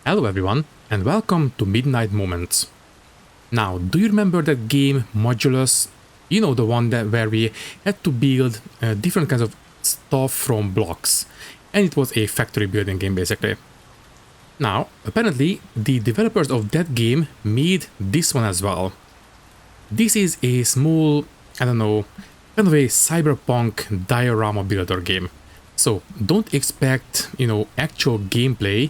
Hello everyone, and welcome to Midnight Moments. Now, do you remember that game Modulus? You know, the one that where we had to build different kinds of stuff from blocks, and it was a factory building game basically. Now, apparently, the developers of that game made this one as well. This is a small, I don't know, kind of a cyberpunk diorama builder game. So don't expect, actual gameplay.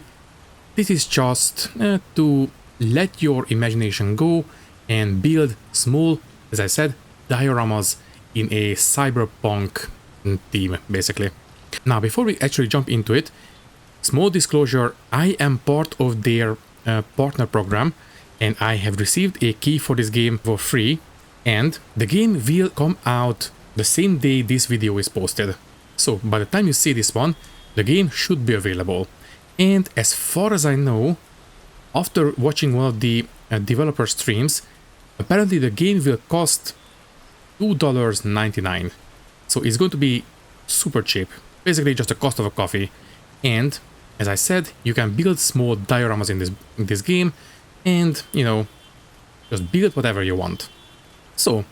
This is just to let your imagination go and build small, as I said, dioramas in a cyberpunk theme, basically. Now, before we actually jump into it, small disclosure, I am part of their partner program, and I have received a key for this game for free, and the game will come out the same day this video is posted. So by the time you see this one, the game should be available. And as far as I know, after watching one of the developer streams, apparently the game will cost $2.99. So it's going to be super cheap, basically just the cost of a coffee. And as I said, you can build small dioramas in this game and, just build whatever you want. So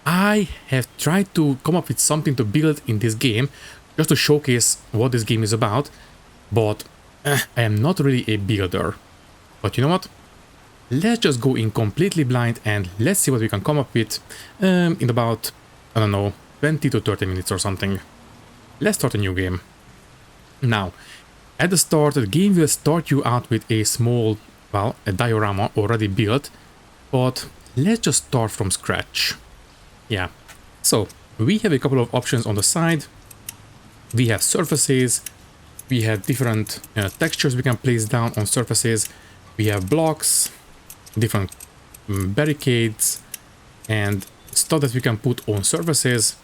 I have tried to come up with something to build in this game just to showcase what this game is about, but I am not really a builder. But you know what? Let's just go in completely blind and let's see what we can come up with in about, I don't know, 20 to 30 minutes or something. Let's start a new game. Now, at the start, the game will start you out with a small, well, a diorama already built, but let's just start from scratch. Yeah, so we have a couple of options on the side. We have surfaces. We have different textures we can place down on surfaces. We have blocks, different barricades, and stuff that we can put on surfaces,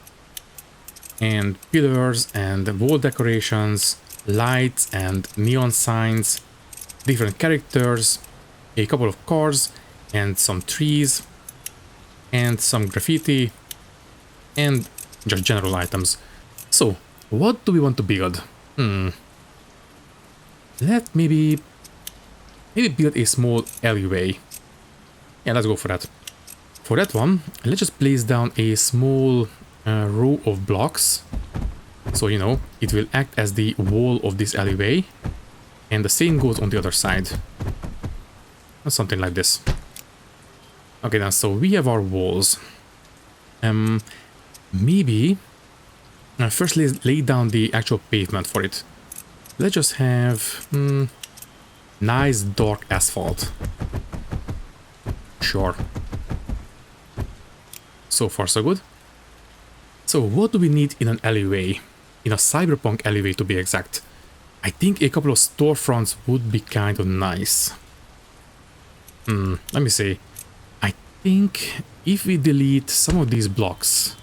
and pillars and wall decorations, lights and neon signs, different characters, a couple of cars, and some trees, and some graffiti, and just general items. So, what do we want to build? Let's maybe build a small alleyway. Yeah, let's go for that. For that one, let's just place down a small row of blocks. So, it will act as the wall of this alleyway. And the same goes on the other side. Something like this. Okay then, so we have our walls. Maybe first let's lay down the actual pavement for it. Let's just have nice dark asphalt. Sure. So far so good. So what do we need in an alleyway? In a cyberpunk alleyway to be exact. I think a couple of storefronts would be kind of nice. Let me see. I think if we delete some of these blocks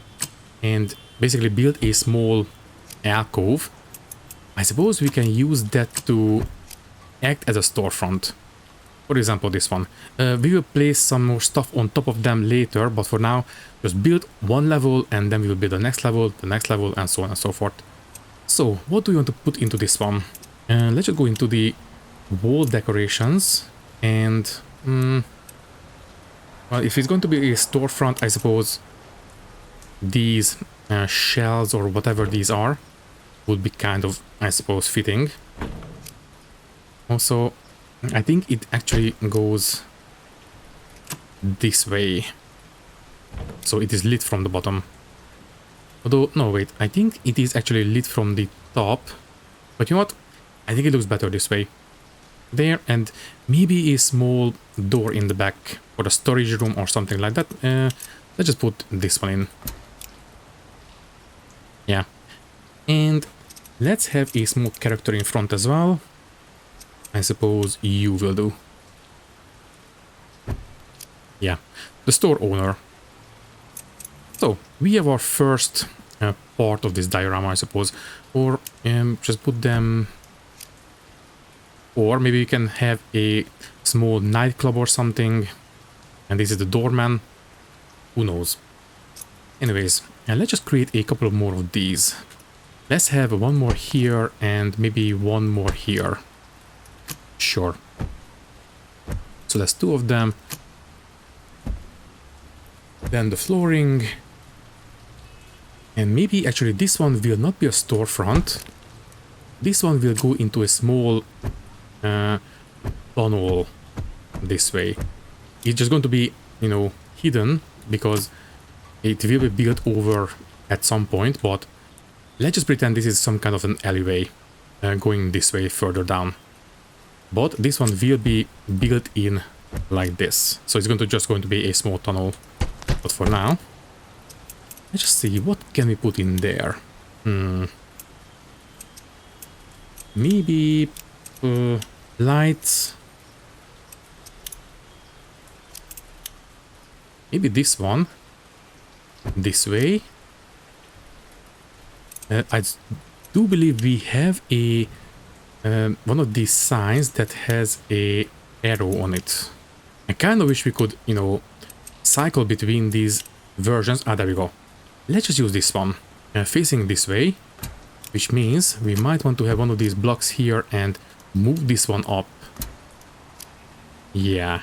and basically build a small alcove, I suppose we can use that to act as a storefront. For example, this one. We will place some more stuff on top of them later, but for now, just build one level and then we will build the next level, and so on and so forth. So, what do we want to put into this one? Let's just go into the wall decorations and... well, if it's going to be a storefront, I suppose these shells or whatever these are would be kind of, I suppose, fitting. Also, I think it actually goes this way. So it is lit from the bottom. Although, no, wait, I think it is actually lit from the top. But you know what? I think it looks better this way. There, and maybe a small door in the back for the storage room or something like that. Let's just put this one in. Yeah. And let's have a small character in front as well. I suppose you will do. Yeah, the store owner. So, we have our first part of this diorama, I suppose. Or just put them... Or maybe we can have a small nightclub or something. And this is the doorman. Who knows? Anyways, let's just create a couple of more of these. Let's have one more here and maybe one more here. Sure. So that's 2 of them. Then the flooring. And maybe actually this one will not be a storefront. This one will go into a small tunnel this way. It's just going to be, you know, hidden because it will be built over at some point, but let's just pretend this is some kind of an alleyway going this way further down. But this one will be built in like this. So it's just going to be a small tunnel. But for now, let's just see what can we put in there. Maybe lights. Maybe this one. This way. I do believe we have a one of these signs that has a arrow on it. I kind of wish we could, you know, cycle between these versions. Ah, there we go. Let's just use this one, facing this way, which means we might want to have one of these blocks here and move this one up. Yeah.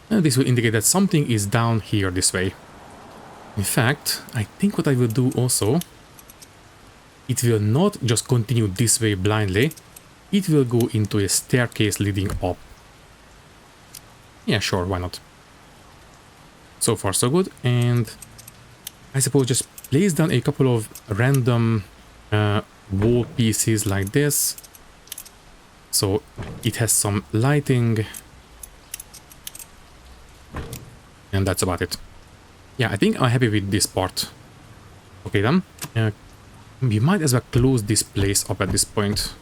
And this will indicate that something is down here this way. In fact, I think what I will do also, it will not just continue this way blindly, it will go into a staircase leading up. Yeah, sure, why not? So far so good, and I suppose just place down a couple of random wall pieces like this, so it has some lighting, and that's about it. Yeah, I think I'm happy with this part. Okay then, we might as well close this place up at this point.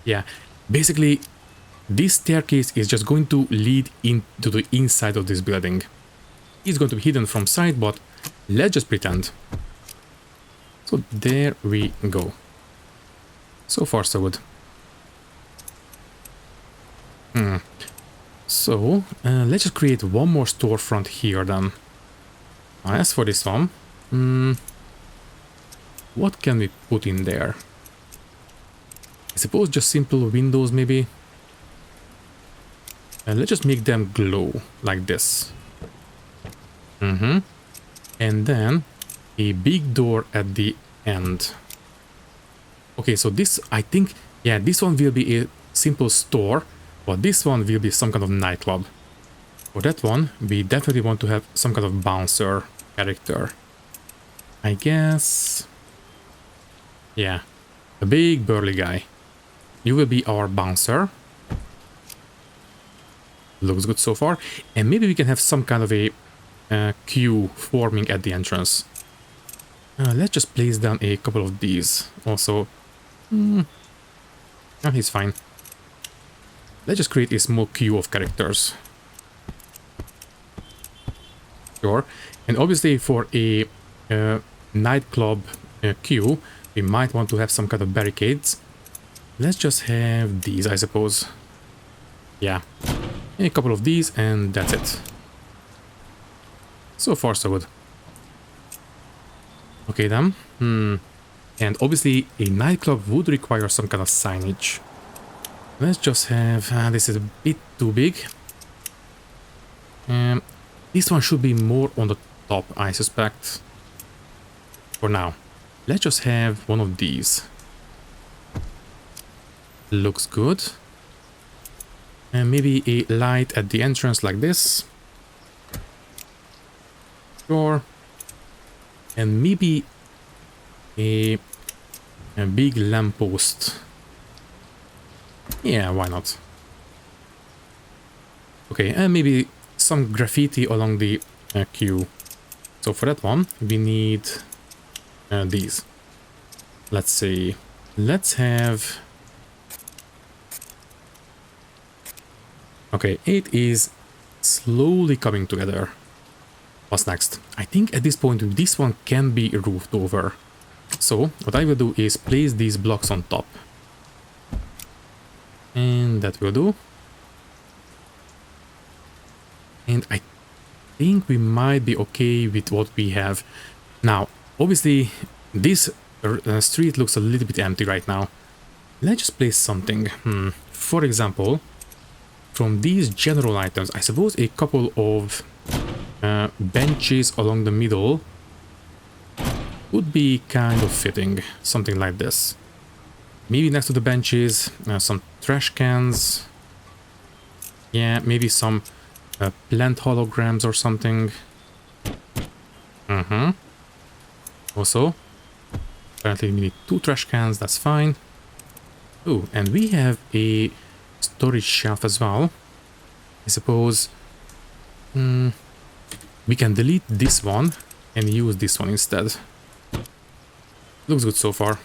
Yeah, basically this staircase is just going to lead into the inside of this building. It's going to be hidden from sight, but let's just pretend. So there we go. So far so good. So let's just create one more storefront here then. As for this one, what can we put in there? I suppose just simple windows maybe. Let's just make them glow like this. And then a big door at the end. Okay, so this, I think, yeah, this one will be a simple store, but this one will be some kind of nightclub. For that one, we definitely want to have some kind of bouncer character. I guess... yeah, a big burly guy. You will be our bouncer. Looks good so far. And maybe we can have some kind of a queue forming at the entrance. Let's just place down a couple of these. Also, oh, he's fine. Let's just create a small queue of characters. Sure. And obviously for a nightclub queue, we might want to have some kind of barricades. Let's just have these, I suppose. Yeah. A couple of these and that's it. So far so good. Okay then. And obviously a nightclub would require some kind of signage. Let's just have... this is a bit too big. This one should be more on the top, I suspect. For now. Let's just have one of these. Looks good. And maybe a light at the entrance like this. Sure. And maybe a big lamppost. Yeah, why not? Okay, and maybe some graffiti along the queue. So for that one, we need these. Let's see. Let's have... okay, it is slowly coming together. What's next? I think at this point this one can be roofed over. So what I will do is place these blocks on top. And that will do. And I think we might be okay with what we have. Now, obviously, this street looks a little bit empty right now. let's just place something. For example, from these general items, I suppose a couple of benches along the middle would be kind of fitting. Something like this. Maybe next to the benches, some trash cans. Yeah, maybe some plant holograms or something. Also, apparently we need 2 trash cans, that's fine. Oh, and we have a storage shelf as well. I suppose we can delete this one and use this one instead. Looks good so far.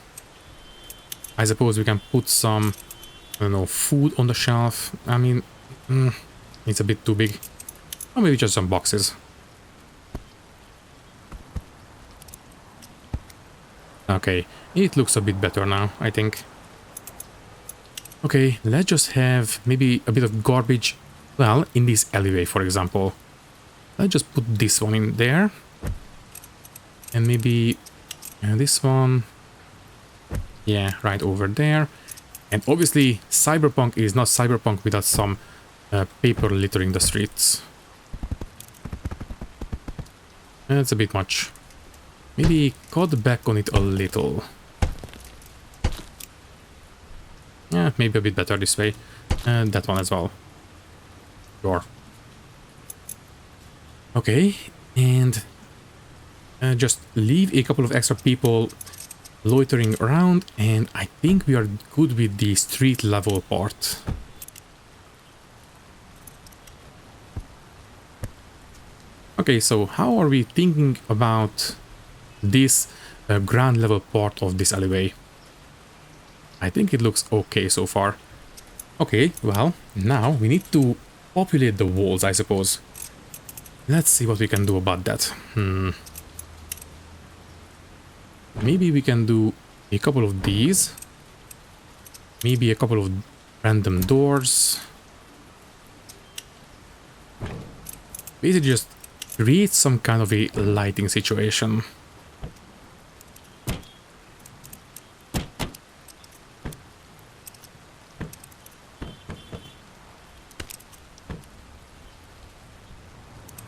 I suppose we can put some, I don't know, food on the shelf. I mean, it's a bit too big. Or maybe just some boxes. Okay, it looks a bit better now, I think. Okay, let's just have maybe a bit of garbage, well, in this alleyway, for example. Let's just put this one in there. And maybe this one. Yeah, right over there. And obviously, Cyberpunk is not Cyberpunk without some paper littering the streets. That's a bit much. Maybe cut back on it a little. Yeah, maybe a bit better this way. And that one as well. Sure. Okay, and just leave a couple of extra people loitering around, and I think we are good with the street level part. Okay, so how are we thinking about this ground level part of this alleyway? I think it looks okay so far. Okay, well, now we need to populate the walls, I suppose. Let's see what we can do about that. Maybe we can do a couple of these. Maybe a couple of random doors. Basically just create some kind of a lighting situation.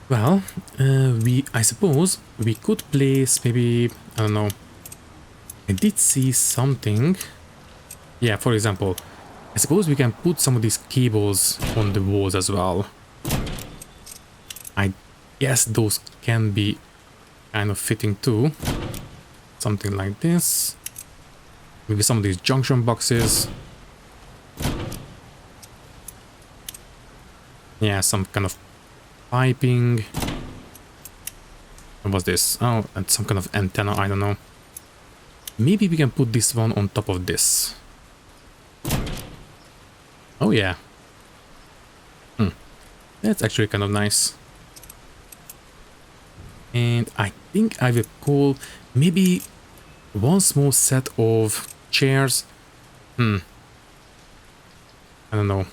Well, I suppose we could place maybe, I don't know, I did see something. Yeah, for example, I suppose we can put some of these cables on the walls as well. I guess those can be kind of fitting too. Something like this. Maybe some of these junction boxes. Yeah, some kind of piping. What was this? Oh, and some kind of antenna, I don't know. Maybe we can put this one on top of this. Oh yeah. That's actually kind of nice. And I think I will call maybe one small set of chairs. I don't know.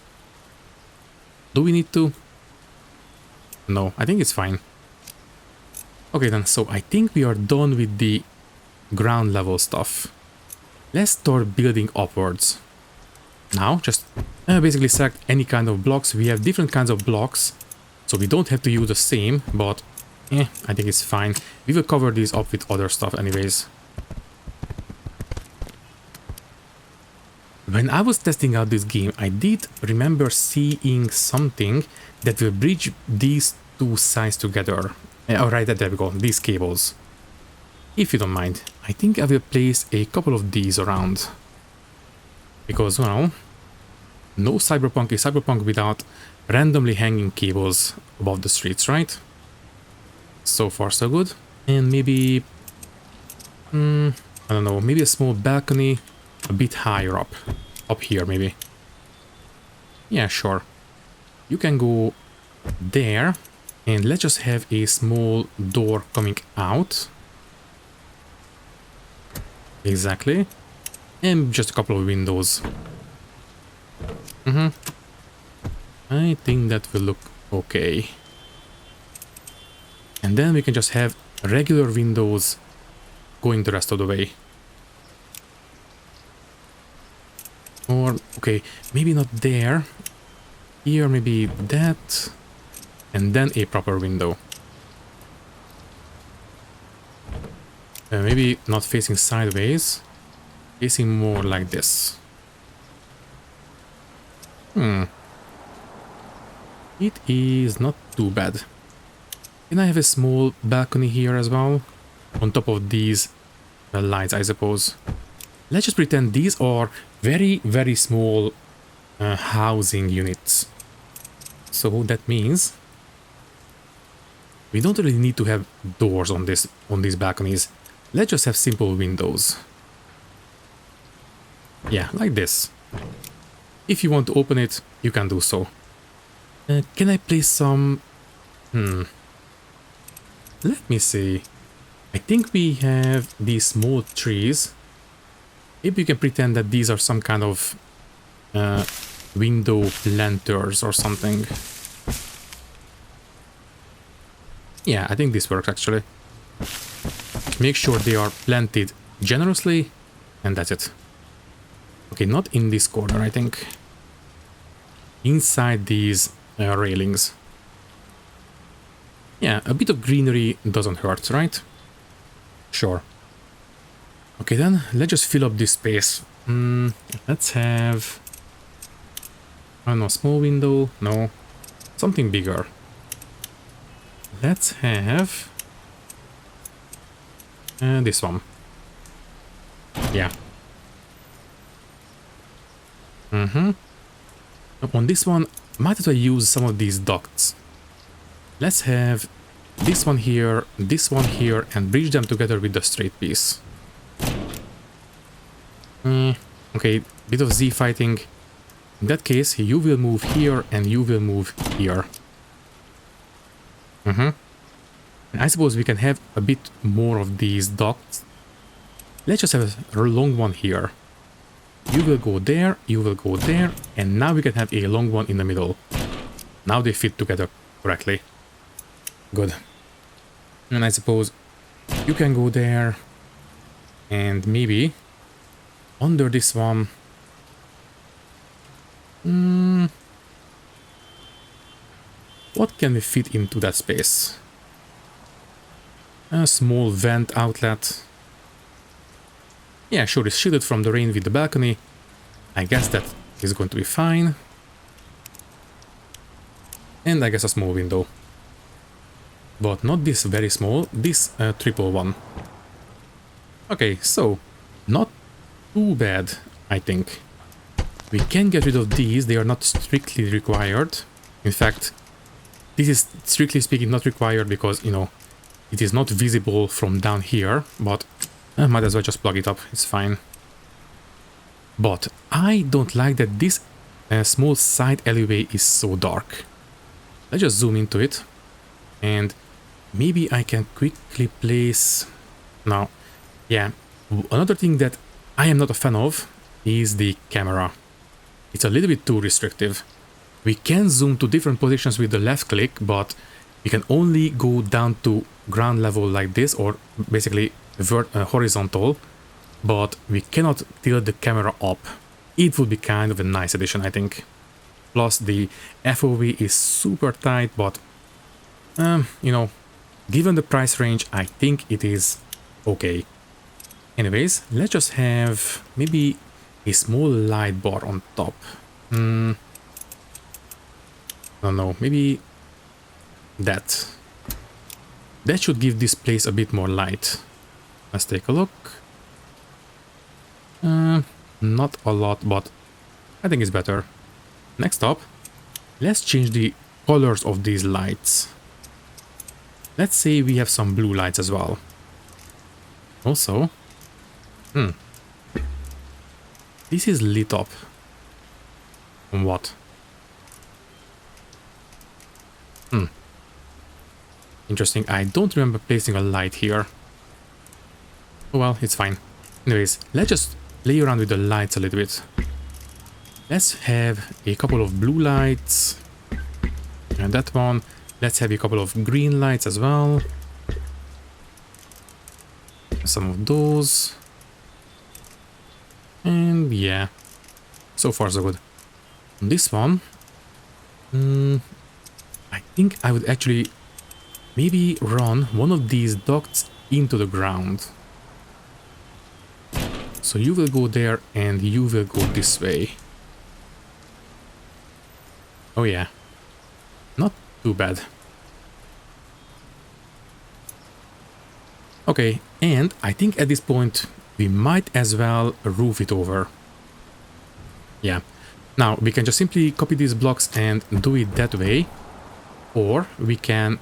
Do we need to? No, I think it's fine. Okay then, so I think we are done with the ground level stuff. Let's start building upwards. Now, just basically select any kind of blocks. We have different kinds of blocks, so we don't have to use the same, but I think it's fine. We will cover these up with other stuff anyways. When I was testing out this game, I did remember seeing something that will bridge these two sides together. Alright, there we go, these cables. If you don't mind, I think I will place a couple of these around. Because, well, no Cyberpunk is Cyberpunk without randomly hanging cables above the streets, right? So far, so good. And maybe, I don't know, maybe a small balcony a bit higher up. Up here, maybe. Yeah, sure. You can go there. And let's just have a small door coming out. Exactly. And just a couple of windows. I think that will look okay. And then we can just have regular windows going the rest of the way. Or, okay, maybe not there. Here, maybe that. And then a proper window. Maybe not facing sideways. Facing more like this. It is not too bad. Can I have a small balcony here as well? On top of these lights, I suppose. Let's just pretend these are very, very small housing units. So that means we don't really need to have doors on these balconies. Let's just have simple windows. Yeah, like this. If you want to open it, you can do so. Can I place some... Let me see. I think we have these small trees. Maybe you can pretend that these are some kind of window planters or something. Yeah, I think this works actually. Make sure they are planted generously, and that's it. Okay, not in this corner, I think. Inside these railings. Yeah, a bit of greenery doesn't hurt, right? Sure. Okay, then let's just fill up this space. Let's have... I don't know, small window? No. Something bigger. Let's have... this one. Yeah. On this one, might as well use some of these ducts. Let's have this one here, and bridge them together with the straight piece. Okay, bit of Z fighting. In that case, you will move here and you will move here. And I suppose we can have a bit more of these ducts. Let's just have a long one here. You will go there, and now we can have a long one in the middle. Now they fit together correctly. Good. And I suppose you can go there, and maybe under this one. What can we fit into that space? A small vent outlet. Yeah, sure, it's shielded from the rain with the balcony. I guess that is going to be fine. And I guess a small window. But not this very small, this triple one. Okay, so not too bad, I think. We can get rid of these, they are not strictly required. In fact, this is strictly speaking not required because, you know, it is not visible from down here, but I might as well just plug it up, it's fine. But I don't like that this small side alleyway is so dark. Let's just zoom into it. And maybe I can quickly place... Now, yeah, another thing that I am not a fan of is the camera. It's a little bit too restrictive. We can zoom to different positions with the left click, but we can only go down to ground level like this, or basically horizontal, but we cannot tilt the camera up. It would be kind of a nice addition, I think. Plus the FOV is super tight, but you know, given the price range, I think it is okay. Anyways, let's just have maybe a small light bar on top. I don't know, maybe that. That should give this place a bit more light. Let's take a look. Not a lot, but I think it's better. Next up, let's change the colors of these lights. Let's say we have some blue lights as well. Also, this is lit up. On what? Interesting. I don't remember placing a light here. Oh well, it's fine. Anyways, let's just play around with the lights a little bit. Let's have a couple of blue lights. And that one. Let's have a couple of green lights as well. Some of those. And yeah. so far so good. This one, I think I would actually maybe run one of these ducts into the ground. So you will go there and you will go this way. Oh yeah, not too bad. Okay, and I think at this point we might as well roof it over. Yeah, now we can just simply copy these blocks and do it that way, or we can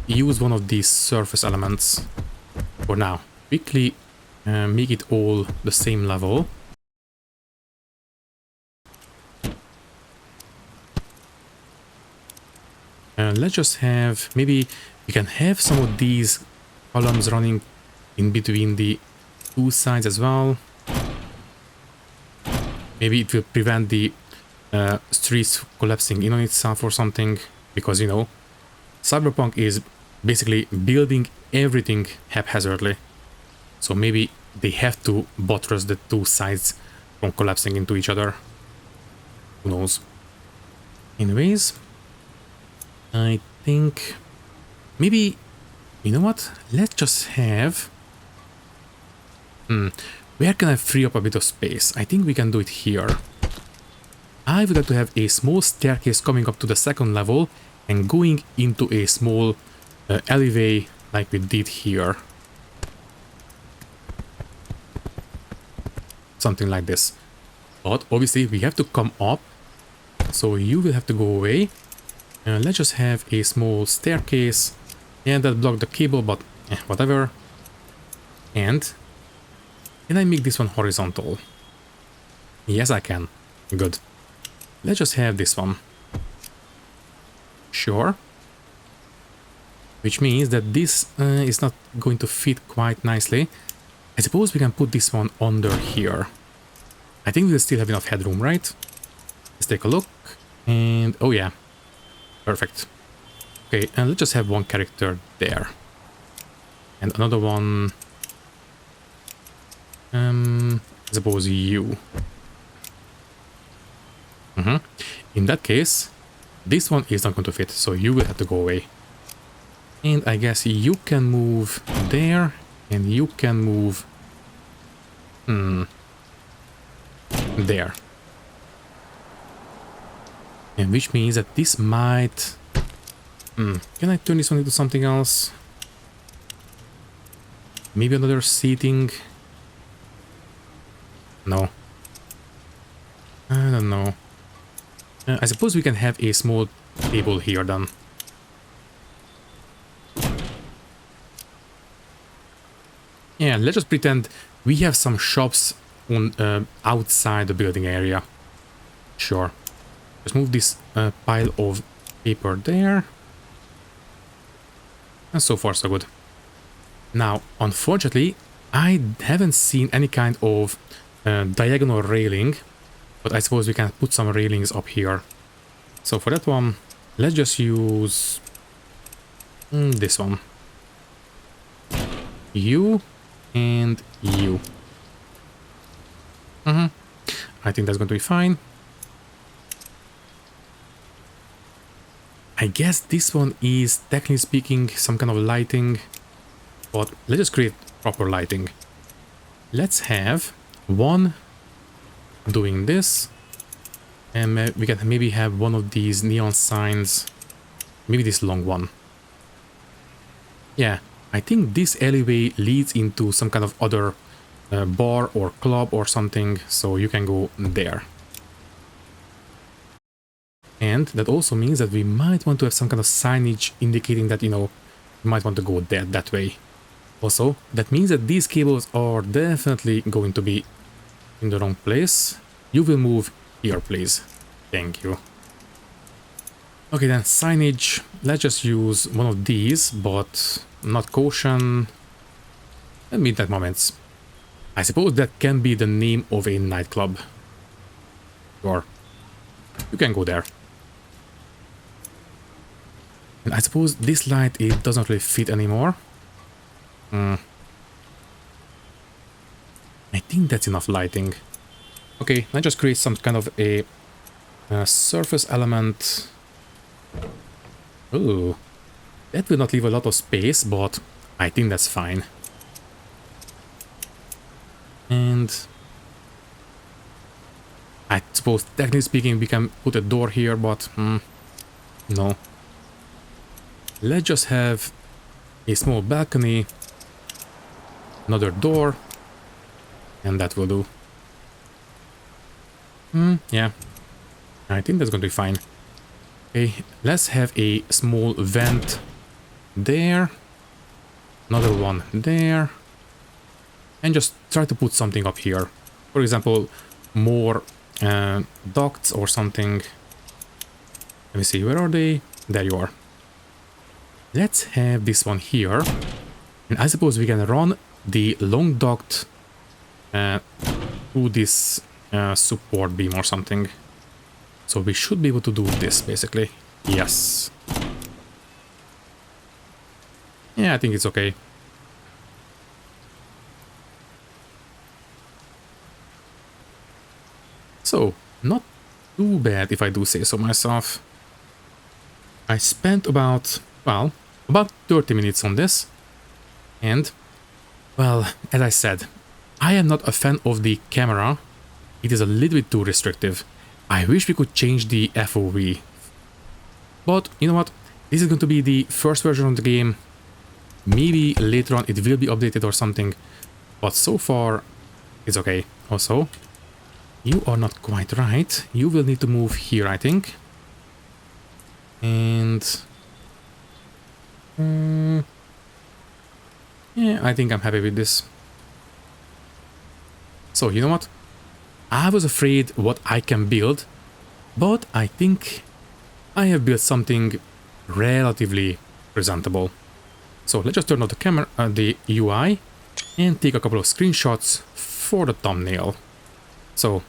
use one of these surface elements for now. Quickly make it all the same level. Let's just have, maybe we can have some of these columns running in between the two sides as well. Maybe it will prevent the streets collapsing in on itself or something, because, you know, Cyberpunk is basically building everything haphazardly. So maybe they have to buttress the two sides from collapsing into each other. Who knows? Anyways, I think maybe, you know what? Let's just have... where can I free up a bit of space? I think we can do it here. I would like to have a small staircase coming up to the second level and going into a small alleyway like we did here. Something like this. But obviously we have to come up, so you will have to go away. Let's just have a small staircase. Yeah, that blocked the cable, but whatever. And can I make this one horizontal? Yes, I can. Good. Let's just have this one. Sure. Which means that this is not going to fit quite nicely. I suppose we can put this one under here. I think we'll still have enough headroom, right? Let's take a look. And oh yeah. Perfect. Okay, and let's just have one character there. And another one... I suppose you. In that case, this one is not going to fit, so you will have to go away. And I guess you can move there, and you can move... there. And which means that this might... can I turn this one into something else? Maybe another seating? No. I don't know. I suppose we can have a small table here then. Yeah, let's just pretend we have some shops on outside the building area. Sure. Just move this pile of paper there. And so far so good. Now, unfortunately, I haven't seen any kind of diagonal railing, but I suppose we can put some railings up here. So for that one, let's just use this one. You and you. I think that's going to be fine. I guess this one is, technically speaking, some kind of lighting, but let's just create proper lighting. Let's have one doing this, and we can maybe have one of these neon signs, maybe this long one. Yeah, I think this alleyway leads into some kind of other bar or club or something, so you can go there. And that also means that we might want to have some kind of signage indicating that, you know, we might want to go there, that way. Also, that means that these cables are definitely going to be in the wrong place. You will move here, please. Thank you. Okay, then signage. Let's just use one of these, but not caution and midnight moments. I suppose that can be the name of a nightclub. Sure. You can go there. And I suppose this light, it doesn't really fit anymore. I think that's enough lighting. Okay, let's just create some kind of a surface element. Ooh, that will not leave a lot of space, but I think that's fine. And I suppose, technically speaking, we can put a door here, but no. Let's just have a small balcony, another door, and that will do. Yeah, I think that's going to be fine. Okay, let's have a small vent there, another one there, and just try to put something up here. For example, more ducts or something. Let me see, where are they? There you are. Let's have this one here, and I suppose we can run the long duct through this support beam or something. So we should be able to do this, basically. Yes. Yeah, I think it's okay. So, not too bad if I do say so myself. I spent about, well, about 30 minutes on this. And, well, as I said, I am not a fan of the camera. It is a little bit too restrictive. I wish we could change the FOV. But, you know what? This is going to be the first version of the game. Maybe later on it will be updated or something. But so far, it's okay. Also, you are not quite right. You will need to move here, I think. And... yeah, I think I'm happy with this. So, you know what? I was afraid what I can build, but I think I have built something relatively presentable. So let's just turn on the camera, the UI, and take a couple of screenshots for the thumbnail. So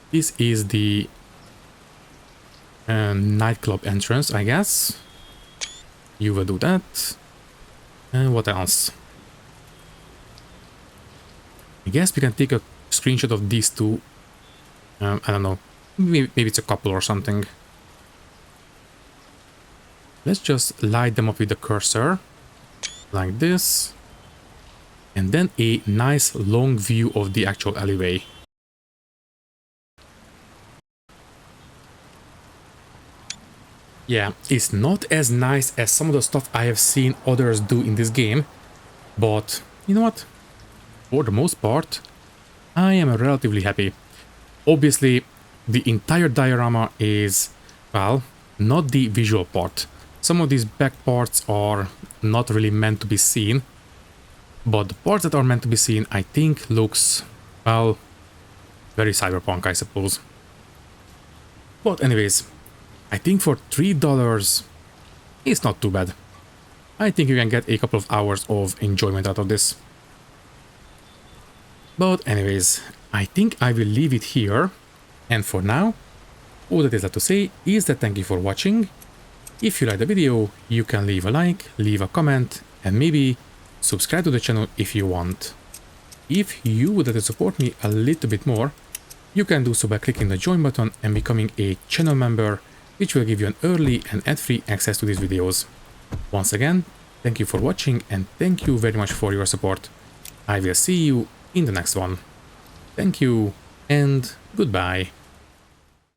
this is the nightclub entrance, I guess. You will do that. And what else? I guess we can take a screenshot of these two. I don't know. Maybe it's a couple or something. Let's just light them up with the cursor. Like this. And then a nice long view of the actual alleyway. Yeah, it's not as nice as some of the stuff I have seen others do in this game. But, you know what? For the most part, I am relatively happy. Obviously, the entire diorama is, well, not the visual part. Some of these back parts are not really meant to be seen. But the parts that are meant to be seen, I think looks, well, very cyberpunk, I suppose. But anyways, I think for $3, it's not too bad. I think you can get a couple of hours of enjoyment out of this. But anyways, I think I will leave it here. And for now, all that is left to say is that thank you for watching. If you liked the video, you can leave a like, leave a comment, and maybe subscribe to the channel if you want. If you would like to support me a little bit more, you can do so by clicking the join button and becoming a channel member, which will give you an early and ad-free access to these videos. Once again, thank you for watching and thank you very much for your support. I will see you in the next one. Thank you and goodbye.